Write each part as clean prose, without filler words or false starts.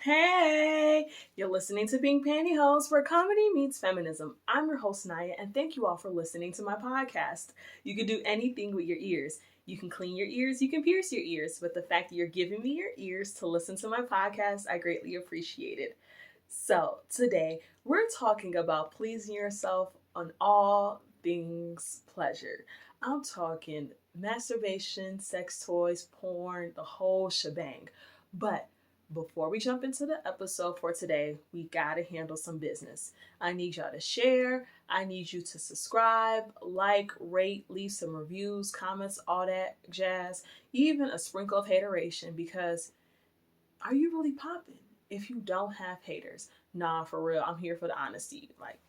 Hey, you're listening to Being Pantyhose, where comedy meets feminism. I'm your host, Naya, and thank you all for listening to my podcast. You can do anything with your ears. You can clean your ears, you can pierce your ears, but the fact that you're giving me your ears to listen to my podcast, I greatly appreciate it. So, today we're talking about pleasing yourself on all things pleasure. I'm talking masturbation, sex toys, porn, the whole shebang. But before we jump into the episode for today, we gotta handle some business. I need y'all to share. I need you to subscribe, like, rate, leave some reviews, comments, all that jazz, even a sprinkle of hateration because are you really popping if you don't have haters? Nah, for real, I'm here for the honesty. Like,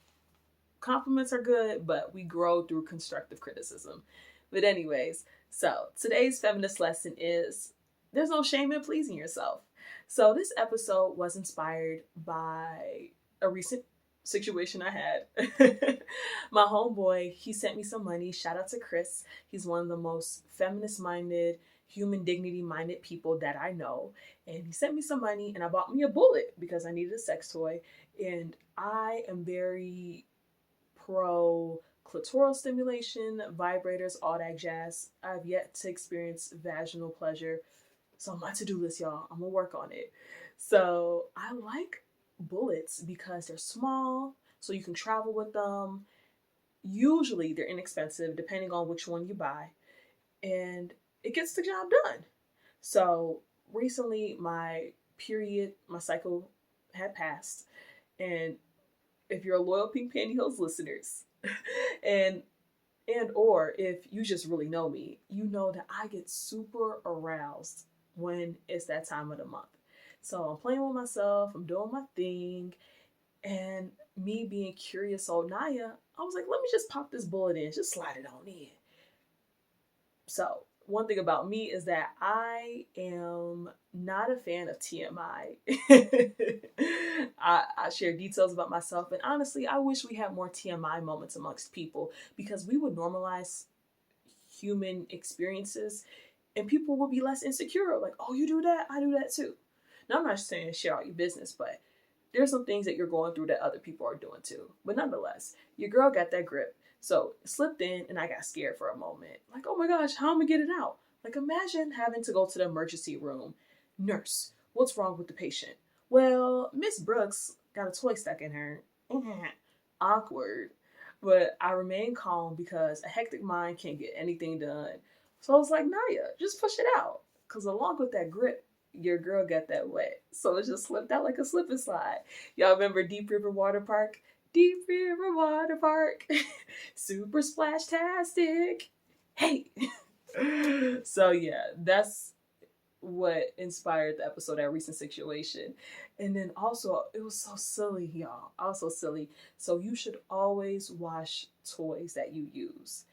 compliments are good, but we grow through constructive criticism. But, anyways, so today's feminist lesson is there's no shame in pleasing yourself. So, this episode was inspired by a recent situation I had. My homeboy, he sent me some money. Shout out to Chris. He's one of the most feminist minded, human dignity minded people that I know. And he sent me some money and I bought me a bullet because I needed a sex toy. And I am very pro clitoral stimulation, vibrators, all that jazz. I've yet to experience vaginal pleasure. So on my to-do list, y'all. I'm gonna work on it. So I like bullets because they're small, so you can travel with them. Usually they're inexpensive depending on which one you buy. And it gets the job done. So recently my cycle had passed. And if you're a loyal Pink Pantyhose listeners, and or if you just really know me, you know that I get super aroused when it's that time of the month. So I'm playing with myself, I'm doing my thing, and me being curious old Naya, I was like, let me just pop this bullet in, just slide it on in. So one thing about me is that I am not a fan of TMI. I share details about myself, and honestly, I wish we had more TMI moments amongst people because we would normalize human experiences and people would be less insecure. Like, oh, you do that? I do that too. Now, I'm not saying share all your business, but there's some things that you're going through that other people are doing too. But nonetheless, your girl got that grip. So it slipped in and I got scared for a moment. Like, oh my gosh, how am I gonna get it out? Like, imagine having to go to the emergency room. Nurse, what's wrong with the patient? Well, Miss Brooks got a toy stuck in her. Awkward. But I remained calm because a hectic mind can't get anything done. So I was like, Naya, just push it out. Because along with that grip, your girl got that wet. So it just slipped out like a slip and slide. Y'all remember Deep River Water Park? Deep River Water Park. Super splash-tastic. Hey. So yeah, that's what inspired the episode, that recent situation. And then also, it was so silly, y'all. I was so silly. So you should always wash toys that you use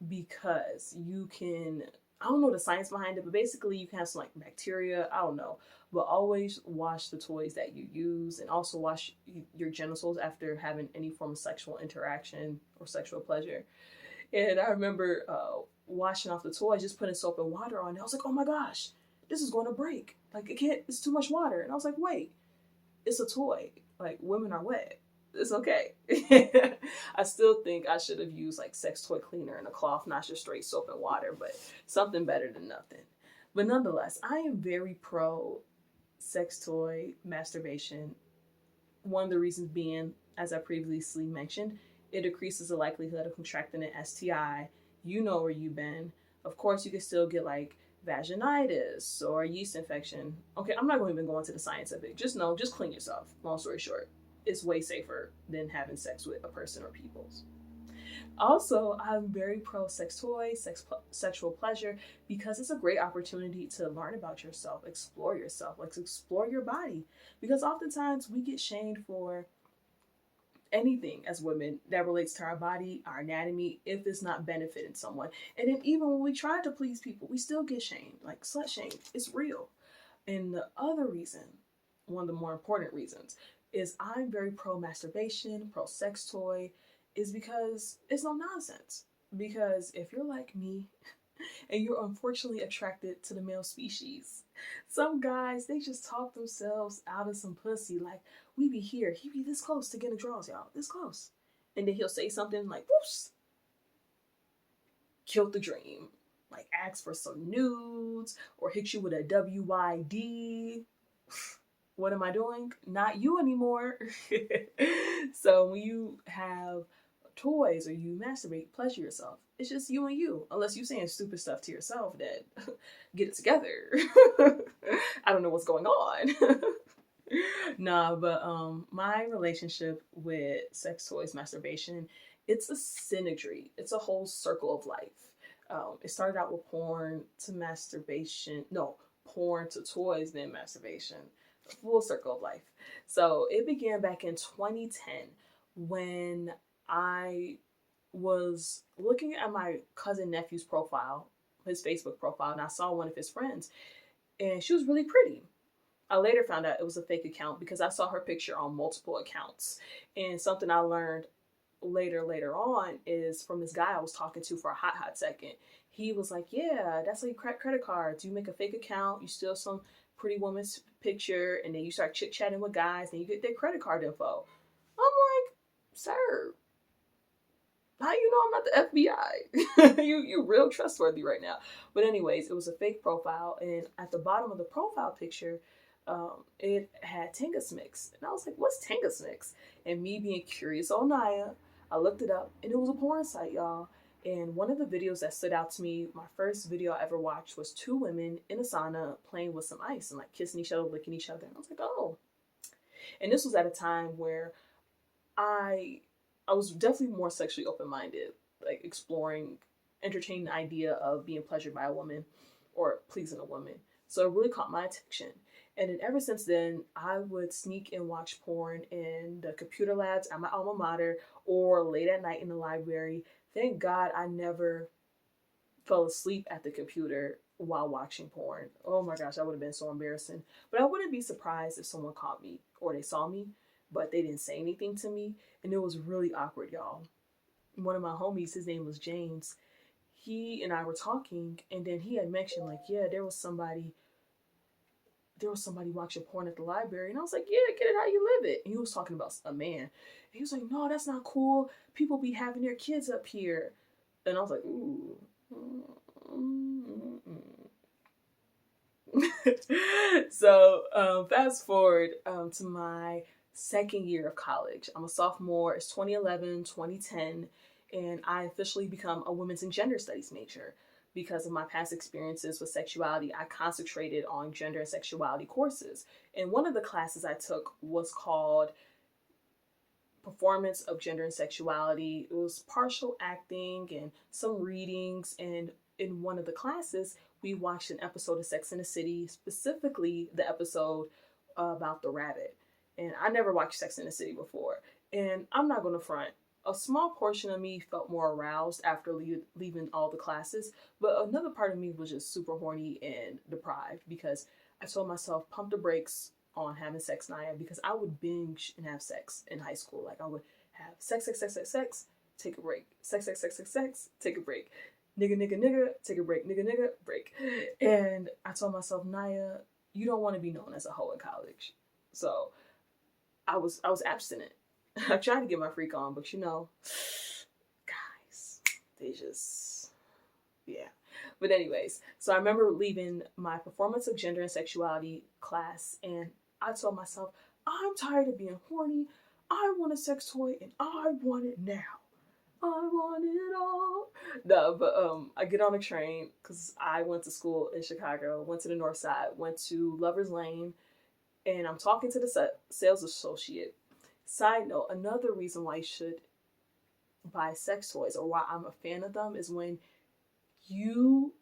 because you can, I don't know the science behind it, but basically you can have some like bacteria, I don't know. But always wash the toys that you use and also wash your genitals after having any form of sexual interaction or sexual pleasure. And I remember washing off the toy, just putting soap and water on it. I was like, oh my gosh, this is going to break. Like, it can't, it's too much water. And I was like, wait, it's a toy. Like, women are wet. It's okay. I still think I should have used like sex toy cleaner and a cloth, not just straight soap and water, but something better than nothing. But nonetheless, I am very pro sex toy masturbation. One of the reasons being, as I previously mentioned, it decreases the likelihood of contracting an STI. You know where you've been. Of course, you can still get like vaginitis or a yeast infection. Okay, I'm not going to even go into the science of it. Just know, just clean yourself. Long story short, it's way safer than having sex with a person or peoples. Also, I'm very pro sex toys, sexual pleasure, because it's a great opportunity to learn about yourself, explore yourself, like explore your body. Because oftentimes we get shamed for anything as women that relates to our body, our anatomy, if it's not benefiting someone. And then even when we try to please people, we still get shamed, like slut shame. It's real. And the other reason, one of the more important reasons, is I'm very pro masturbation, pro sex toy, is because it's no nonsense. Because if you're like me, and you're unfortunately attracted to the male species. Some guys, they just talk themselves out of some pussy. Like, we be here, he be this close to getting draws, y'all, this close. And then he'll say something like, whoops, killed the dream. Like, ask for some nudes or hit you with a WYD. What am I doing? Not you anymore. So when you have toys or you masturbate, pleasure yourself, it's just you and you. Unless you're saying stupid stuff to yourself that get it together. I don't know what's going on. Nah, but my relationship with sex toys, masturbation, it's a synergy. It's a whole circle of life. It started out with porn to masturbation. No, porn to toys, then masturbation. Full circle of life. So it began back in 2010 when I was looking at my cousin nephew's profile, his Facebook profile, and I saw one of his friends, and she was really pretty. I later found out it was a fake account because I saw her picture on multiple accounts. And something I learned later on is from this guy I was talking to for a hot second. He was like, yeah, that's how you crack credit cards. You make a fake account, you steal some pretty woman's picture, and then you start chit-chatting with guys, and you get their credit card info. I'm like, sir, how you know I'm not the FBI? you real trustworthy right now. But anyways, it was a fake profile, and at the bottom of the profile picture, it had Tingus Mix. And I was like, what's Tingus Mix? And me being curious on Naya, I looked it up, and it was a porn site, y'all. And one of the videos that stood out to me, my first video I ever watched, was two women in a sauna playing with some ice and like kissing each other, licking each other. And I was like, oh. And this was at a time where I was definitely more sexually open-minded, like exploring, entertaining the idea of being pleasured by a woman or pleasing a woman. So it really caught my attention. And then ever since then, I would sneak and watch porn in the computer labs at my alma mater or late at night in the library. Thank God I never fell asleep at the computer while watching porn. Oh my gosh, that would have been so embarrassing. But I wouldn't be surprised if someone caught me or they saw me, but they didn't say anything to me. And it was really awkward, y'all. One of my homies, his name was James, he and I were talking, and then he had mentioned like, yeah, there was somebody watching porn at the library. And I was like, yeah, get it how you live it. And he was talking about a man. And he was like, no, that's not cool. People be having their kids up here. And I was like, ooh. So fast forward to my second year of college. I'm a sophomore. It's 2011, 2010. And I officially become a women's and gender studies major. Because of my past experiences with sexuality, I concentrated on gender and sexuality courses. And one of the classes I took was called Performance of Gender and Sexuality. It was partial acting and some readings. And in one of the classes, we watched an episode of Sex and the City, specifically the episode about the rabbit. And I never watched Sex and the City before. And I'm not going to front. A small portion of me felt more aroused after leaving all the classes, but another part of me was just super horny and deprived because I told myself, pump the brakes on having sex, Naya, because I would binge and have sex in high school. Like I would have sex, take a break. Sex, take a break. Nigga, take a break. Nigga, break. And I told myself, Naya, you don't want to be known as a hoe in college. So I was abstinent. I tried to get my freak on, but you know, guys, they just, yeah. But anyways, so I remember leaving my Performance of Gender and Sexuality class, and I told myself, I'm tired of being horny. I want a sex toy, and I want it now. I want it all. No, but I get on a train because I went to school in Chicago, went to the north side, went to Lover's Lane, and I'm talking to the sales associate. Side note, another reason why you should buy sex toys or why I'm a fan of them is when you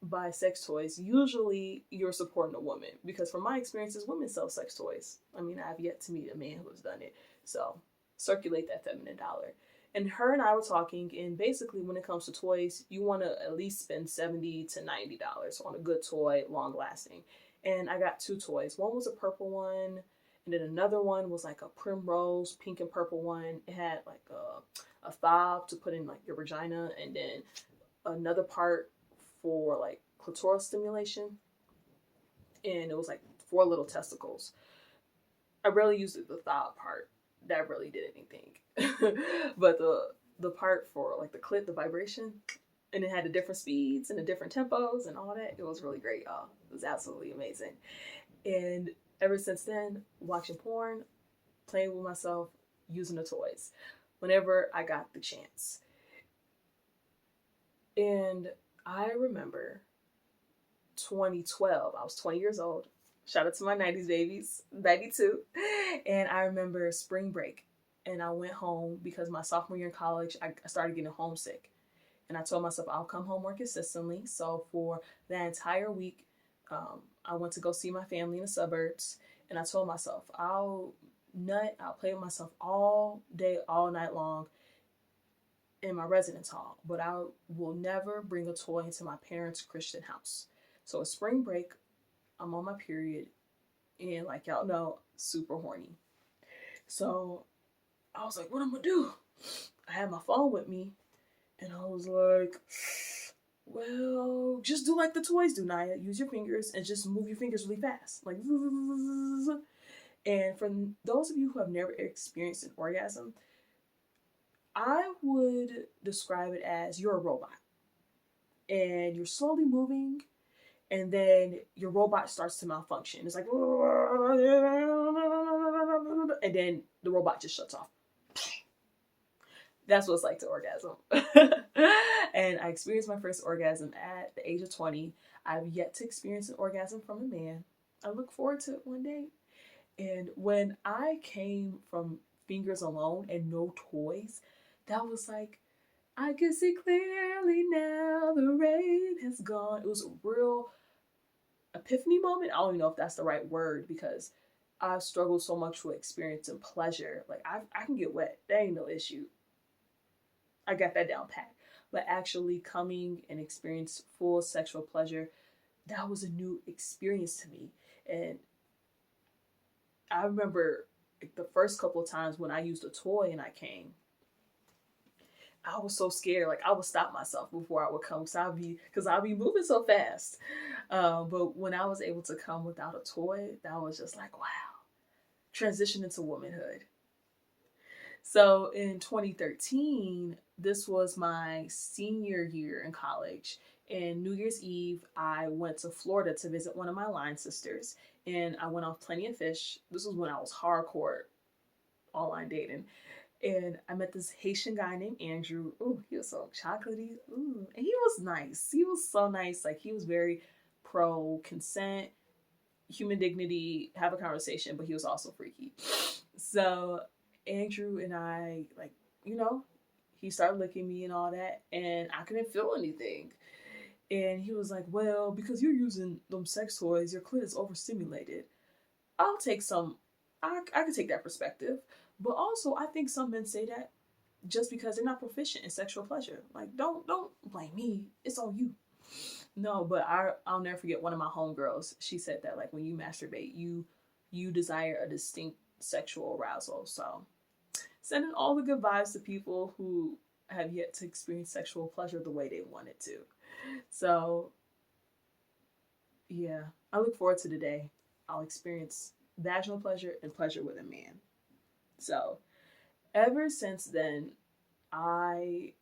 buy sex toys, usually you're supporting a woman. Because from my experiences, women sell sex toys. I mean, I've yet to meet a man who has done it. So circulate that feminine dollar. And her and I were talking, and basically when it comes to toys, you want to at least spend $70 to $90 on a good toy, long lasting. And I got two toys. One was a purple one, and then another one was like a primrose, pink and purple one. It had like a fob to put in like your vagina, and then another part for like clitoral stimulation, and it was like 4 little testicles. I rarely used the thigh part. That really did anything. But the part for like the clit, the vibration, and it had the different speeds and the different tempos and all that. It was really great, y'all. It was absolutely amazing. And ever since then, watching porn, playing with myself, using the toys whenever I got the chance. And I remember 2012, I was 20 years old. Shout out to my 90s babies, 92. And I remember spring break. And I went home because my sophomore year in college, I started getting homesick. And I told myself I'll come home more consistently. So for that entire week, I went to go see my family in the suburbs. And I told myself I'll play with myself all day, all night long in my residence hall. But I will never bring a toy into my parents' Christian house. So it's spring break. I'm on my period, and like y'all know, super horny. So I was like, what am I gonna do? I had my phone with me, and I was like, well, just do like the toys do, Naya. Use your fingers and just move your fingers really fast. Like, and for those of you who have never experienced an orgasm, I would describe it as you're a robot, and you're slowly moving, and then your robot starts to malfunction. It's like, and then the robot just shuts off. That's what it's like to orgasm. And I experienced my first orgasm at the age of 20. I've yet to experience an orgasm from a man. I look forward to it one day. And when I came from fingers alone and no toys, that was like, I can see clearly now, the rain has gone. It was a real epiphany moment. I don't even know if that's the right word, because I've struggled so much with experiencing pleasure. Like I can get wet. That ain't no issue. I got that down pat. But actually coming and experience full sexual pleasure, that was a new experience to me. And I remember like, the first couple of times when I used a toy and I came, I was so scared. Like I would stop myself before I would come, because I'd be moving so fast. But when I was able to come without a toy, that was just like, wow, transition into womanhood. So in 2013, this was my senior year in college. And New Year's Eve, I went to Florida to visit one of my line sisters, and I went off Plenty of Fish. This was when I was hardcore online dating. And I met this Haitian guy named Andrew. Ooh, he was so chocolatey. Ooh, and he was nice. He was so nice. Like, he was very pro consent, human dignity, have a conversation, but he was also freaky. So Andrew and I, like, he started licking me and all that, and I couldn't feel anything. And he was like, well, because you're using them sex toys, your clit is overstimulated. I'll take some, I could take that perspective. But also, I think some men say that just because they're not proficient in sexual pleasure. Like, don't blame me. It's on you. No, but I'll never forget one of my homegirls. She said that, like, when you masturbate, you desire a distinct sexual arousal. So, sending all the good vibes to people who have yet to experience sexual pleasure the way they wanted to. So, yeah, I look forward to the day I'll experience vaginal pleasure and pleasure with a man. So, ever since then, I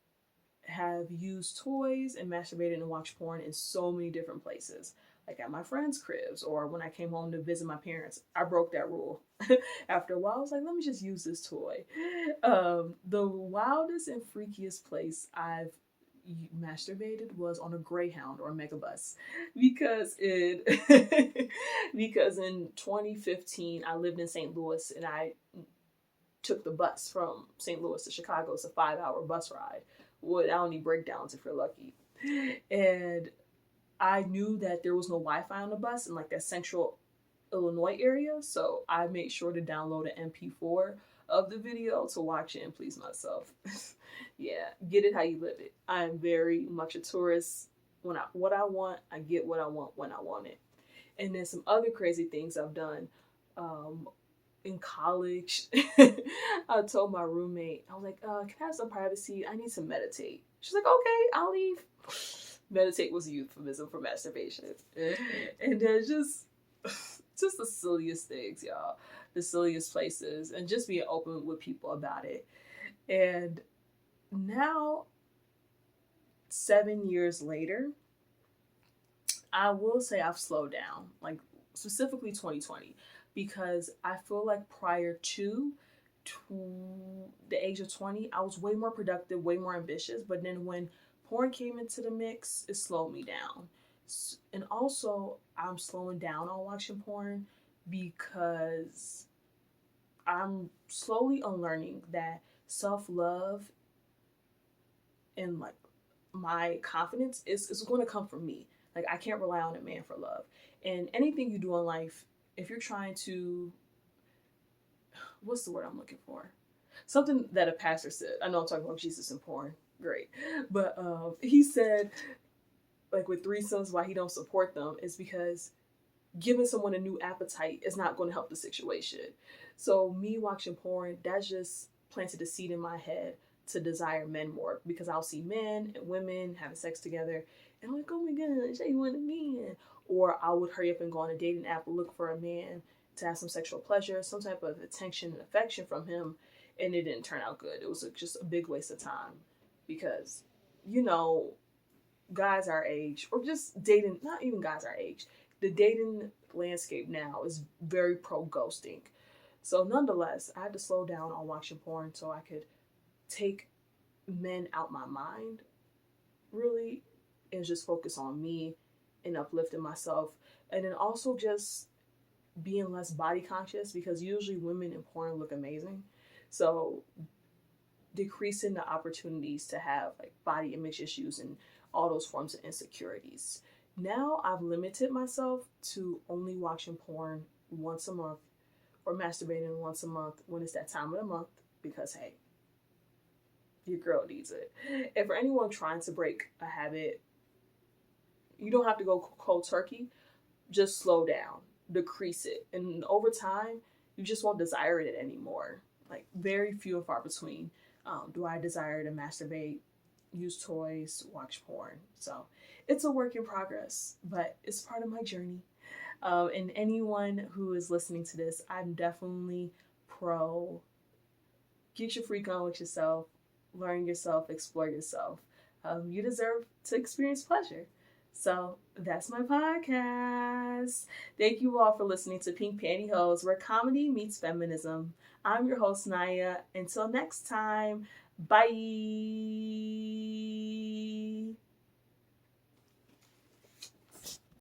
have used toys and masturbated and watched porn in so many different places. Like at my friends' cribs, or when I came home to visit my parents. I broke that rule. After a while, I was like, let me just use this toy. The wildest and freakiest place I've masturbated was on a Greyhound or a Megabus, because because in 2015 I lived in St. Louis, and I took the bus from St. Louis to Chicago. It's a 5-hour bus ride without any breakdowns if you're lucky. And I knew that there was no Wi-Fi on the bus in like that central Illinois area, so I made sure to download an MP4 of the video to watch it and please myself. Yeah, get it how you live it. I am very much a tourist. What I want, I get what I want when I want it. And then some other crazy things I've done. In college, I told my roommate, I was like, can I have some privacy? I need to meditate. She's like, okay, I'll leave. Meditate was a euphemism for masturbation. And then just the silliest things, y'all. The silliest places. And just being open with people about it. And now, 7 years later, I will say I've slowed down. Like, specifically 2020. Because I feel like prior to the age of 20, I was way more productive, way more ambitious. But then when porn came into the mix, it slowed me down. And also, I'm slowing down on watching porn because I'm slowly unlearning that self-love and like my confidence is going to come from me. Like, I can't rely on a man for love. And anything you do in life, if you're trying to, what's the word I'm looking for? Something that a pastor said. I know I'm talking about Jesus and porn. Great. But he said, like, with threesomes, why he don't support them is because giving someone a new appetite is not going to help the situation. So me watching porn, that just planted a seed in my head to desire men more, because I'll see men and women having sex together and I'm like, oh my gosh, I want a man. Or I would hurry up and go on a dating app and look for a man to have some sexual pleasure, some type of attention and affection from him, and it didn't turn out good. It was just a big waste of time because, you know, guys our age, or just dating, not even guys our age, the dating landscape now is very pro ghosting. So nonetheless, I had to slow down on watching porn so I could take men out my mind, really, and just focus on me and uplifting myself. And then also just being less body conscious, because usually women in porn look amazing. So decreasing the opportunities to have like body image issues and all those forms of insecurities. Now I've limited myself to only watching porn once a month or masturbating once a month when it's that time of the month, because hey, your girl needs it. And for anyone trying to break a habit, you don't have to go cold turkey. Just slow down, decrease it. And over time, you just won't desire it anymore. Like, very few and far between do I desire to masturbate, use toys, watch porn. So it's a work in progress, but it's part of my journey. And anyone who is listening to this, I'm definitely pro get your freak on with yourself, learn yourself, explore yourself. You deserve to experience pleasure. So that's my podcast. Thank you all for listening to Pink Pantyhose, where comedy meets feminism. I'm your host, Naya. Until next time, bye.